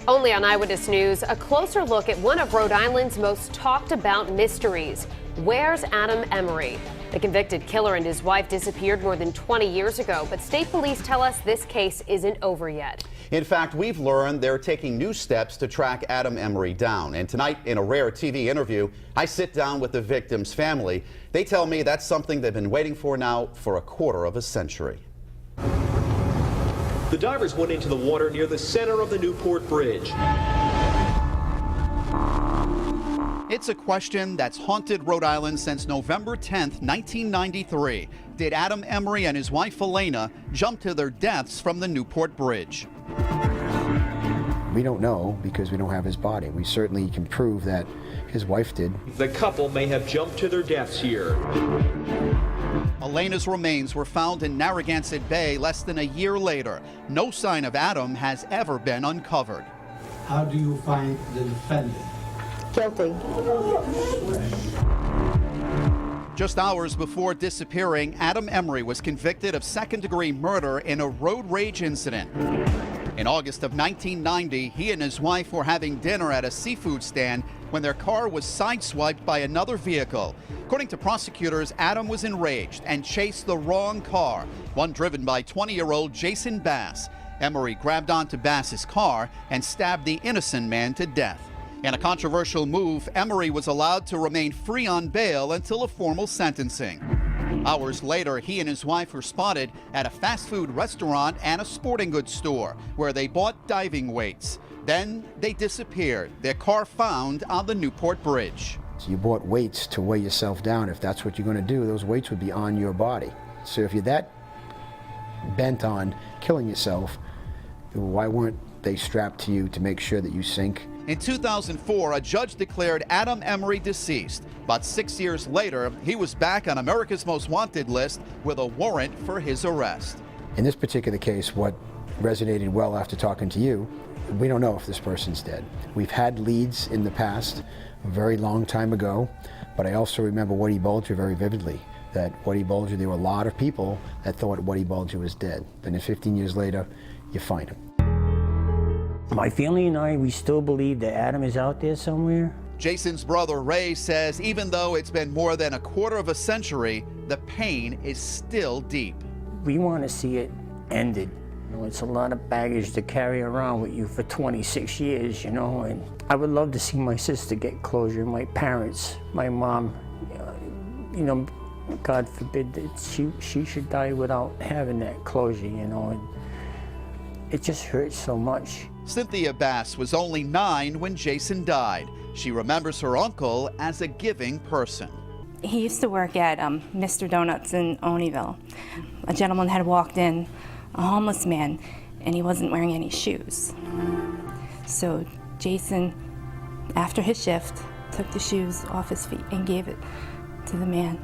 Only on Eyewitness News, a closer look at one of Rhode Island's most talked about mysteries. Where's Adam Emery? The convicted killer and his wife disappeared more than 20 years ago, but state police tell us this case isn't over yet. In fact, we've learned they're taking new steps to track Adam Emery down. And tonight, in a rare TV interview, I sit down with the victim's family. They tell me that's something they've been waiting for now for a quarter of a century. The divers went into the water near the center of the Newport Bridge. It's a question that's haunted Rhode Island since November 10th, 1993. Did Adam Emery and his wife Elena jump to their deaths from the Newport Bridge? We don't know because we don't have his body. We certainly can prove that his wife did. The couple may have jumped to their deaths here. Elena's remains were found in Narragansett Bay less than a year later. No sign of Adam has ever been uncovered. How do you find the defendant? Guilty. Just hours before disappearing, Adam Emery was convicted of second-degree murder in a road rage incident. In August of 1990, he and his wife were having dinner at a seafood stand when their car was sideswiped by another vehicle. According to prosecutors, Adam was enraged and chased the wrong car, one driven by 20-year-old Jason Bass. Emery grabbed onto Bass's car and stabbed the innocent man to death. In a controversial move, Emery was allowed to remain free on bail until a formal sentencing. Hours later, he and his wife were spotted at a fast food restaurant and a sporting goods store where they bought diving weights. Then they disappeared, their car found on the Newport Bridge. So you bought weights to weigh yourself down. If that's what you're going to do, those weights would be on your body. So if you're that bent on killing yourself, why weren't they strapped to you to make sure that you sink? In 2004, a judge declared Adam Emery deceased. But 6 years later, he was back on America's Most Wanted list with a warrant for his arrest. In this particular case, what resonated well after talking to you, we don't know if this person's dead. We've had leads in the past, a very long time ago, but I also remember Woody Bulger very vividly. That Woody Bulger, there were a lot of people that thought Woody Bulger was dead. But then 15 years later, you find him. My family and I, we still believe that Adam is out there somewhere. Jason's brother Ray says even though it's been more than a quarter of a century, the pain is still deep. We want to see it ended. You know, it's a lot of baggage to carry around with you for 26 years, you know, and I would love to see my sister get closure, my parents, my mom, you know, God forbid that she should die without having that closure, you know, and it just hurts so much. Cynthia Bass was only 9 when Jason died. She remembers her uncle as a giving person. He used to work at Mr. Donuts in Oneyville. A gentleman had walked in, a homeless man, and he wasn't wearing any shoes. So Jason, after his shift, took the shoes off his feet and gave it to the man.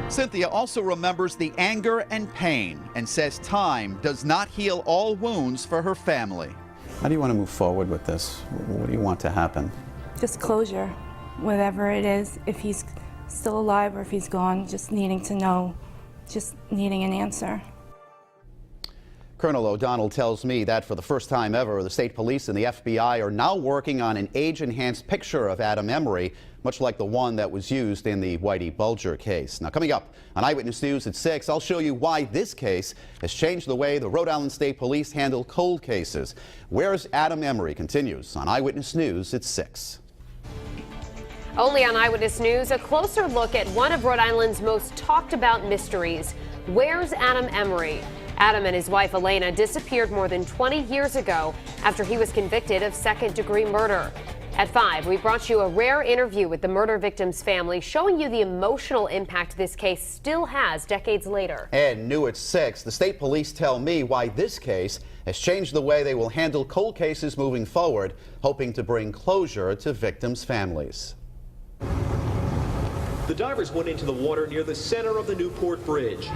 Cynthia also remembers the anger and pain and says time does not heal all wounds for her family. How do you want to move forward with this? What do you want to happen? Just closure, whatever it is, if he's still alive or if he's gone, just needing to know, just needing an answer. Colonel O'Donnell tells me that for the first time ever, the state police and the FBI are now working on an age-enhanced picture of Adam Emery, much like the one that was used in the Whitey Bulger case. Now, coming up on Eyewitness News at 6, I'll show you why this case has changed the way the Rhode Island State Police handle cold cases. Where's Adam Emery continues on Eyewitness News at 6. Only on Eyewitness News, a closer look at one of Rhode Island's most talked about mysteries. Where's Adam Emery? Adam and his wife Elena disappeared more than 20 years ago after he was convicted of second-degree murder. At 5, we brought you a rare interview with the murder victim's family, showing you the emotional impact this case still has decades later. And new at 6, the state police tell me why this case has changed the way they will handle cold cases moving forward, hoping to bring closure to victims' families. The divers went into the water near the center of the Newport Bridge.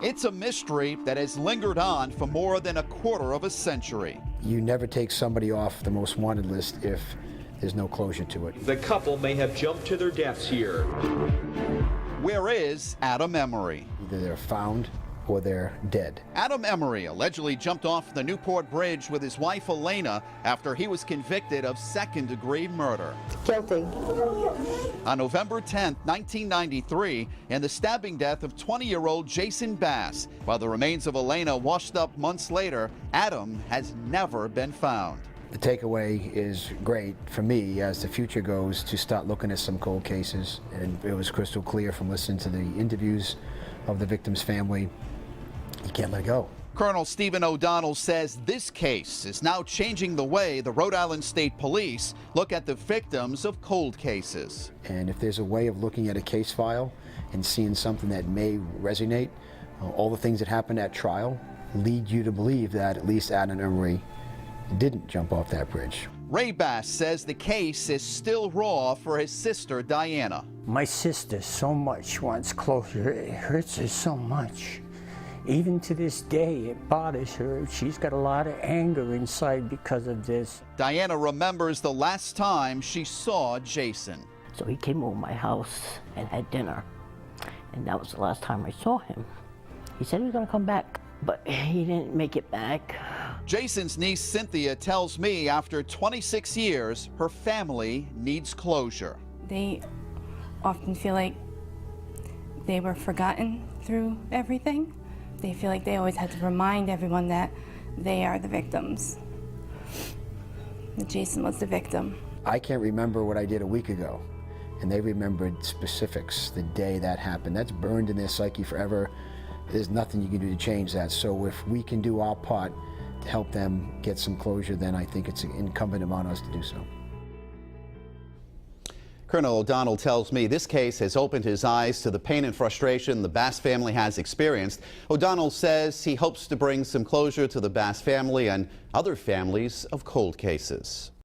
It's a mystery that has lingered on for more than a quarter of a century. You never take somebody off the most wanted list if there's no closure to it. The couple may have jumped to their deaths here. Where is Adam Emery? Either they're found or they're dead. Adam Emery allegedly jumped off the Newport Bridge with his wife Elena after he was convicted of second-degree murder. Guilty. On November 10, 1993, in the stabbing death of 20-year-old Jason Bass, while the remains of Elena washed up months later, Adam has never been found. The takeaway is great for me as the future goes to start looking at some cold cases, and it was crystal clear from listening to the interviews of the victim's family. You can't let it go. Colonel Stephen O'Donnell says this case is now changing the way the Rhode Island State Police look at the victims of cold cases. And if there's a way of looking at a case file and seeing something that may resonate, all the things that happened at trial lead you to believe that at least Adam Emery didn't jump off that bridge. Ray Bass says the case is still raw for his sister Diana. My sister so much wants closure. It hurts her so much. Even to this day, it bothers her. She's got a lot of anger inside because of this. Diana remembers the last time she saw Jason. So he came over my house and had dinner, and that was the last time I saw him. He said he was going to come back, but he didn't make it back. Jason's niece Cynthia tells me after 26 years, her family needs closure. They often feel like they were forgotten through everything. They feel like they always had to remind everyone that they are the victims, that Jason was the victim. I can't remember what I did a week ago, and they remembered specifics the day that happened. That's burned in their psyche forever. There's nothing you can do to change that. So if we can do our part to help them get some closure, then I think it's incumbent upon us to do so. Colonel O'Donnell tells me this case has opened his eyes to the pain and frustration the Bass family has experienced. O'Donnell says he hopes to bring some closure to the Bass family and other families of cold cases.